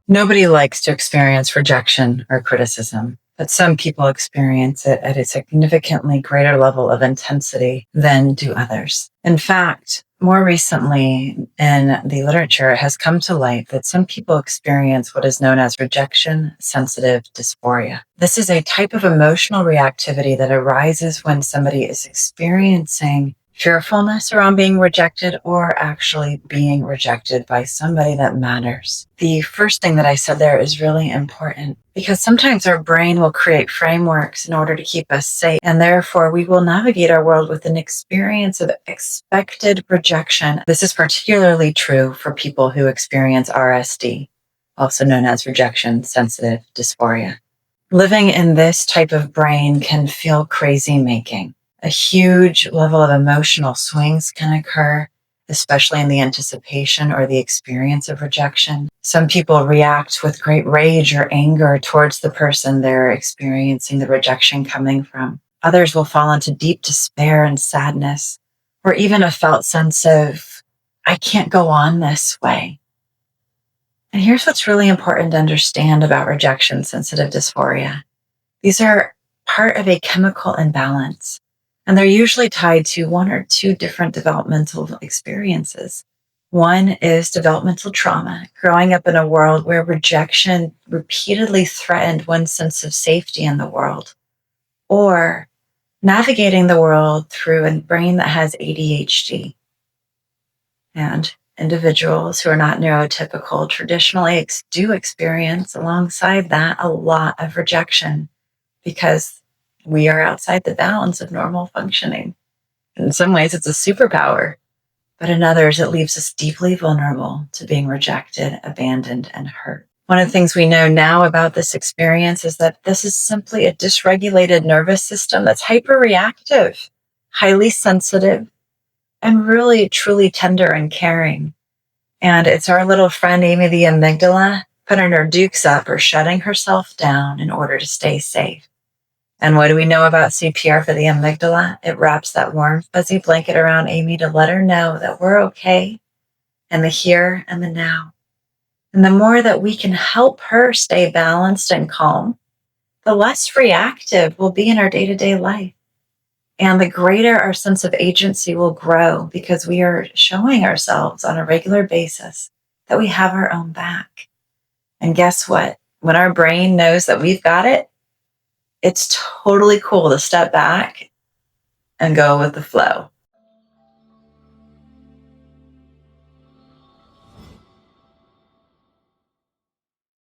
Nobody likes to experience rejection or criticism, but some people experience it at a significantly greater level of intensity than do others. In fact, more recently in the literature, it has come to light that some people experience what is known as rejection sensitive dysphoria. This is a type of emotional reactivity that arises when somebody is experiencing fearfulness around being rejected or actually being rejected by somebody that matters. The first thing that I said there is really important because sometimes our brain will create frameworks in order to keep us safe, and therefore we will navigate our world with an experience of expected rejection. This is particularly true for people who experience RSD, also known as rejection sensitive dysphoria. Living in this type of brain can feel crazy making. A huge level of emotional swings can occur, especially in the anticipation or the experience of rejection. Some people react with great rage or anger towards the person they're experiencing the rejection coming from. Others will fall into deep despair and sadness, or even a felt sense of, I can't go on this way. And here's what's really important to understand about rejection sensitive dysphoria. These are part of a chemical imbalance. And they're usually tied to one or two different developmental experiences. One is developmental trauma, growing up in a world where rejection repeatedly threatened one's sense of safety in the world, or navigating the world through a brain that has ADHD. And individuals who are not neurotypical traditionally do experience alongside that a lot of rejection because we are outside the bounds of normal functioning. In some ways, it's a superpower, but in others, it leaves us deeply vulnerable to being rejected, abandoned, and hurt. One of the things we know now about this experience is that this is simply a dysregulated nervous system that's hyperreactive, highly sensitive, and really, truly tender and caring. And it's our little friend, Amy, the amygdala, putting her dukes up or shutting herself down in order to stay safe. And what do we know about CPR for the amygdala? It wraps that warm, fuzzy blanket around Amy to let her know that we're okay in the here and the now. And the more that we can help her stay balanced and calm, the less reactive we'll be in our day-to-day life. And the greater our sense of agency will grow because we are showing ourselves on a regular basis that we have our own back. And guess what? When our brain knows that we've got it, it's totally cool to step back and go with the flow.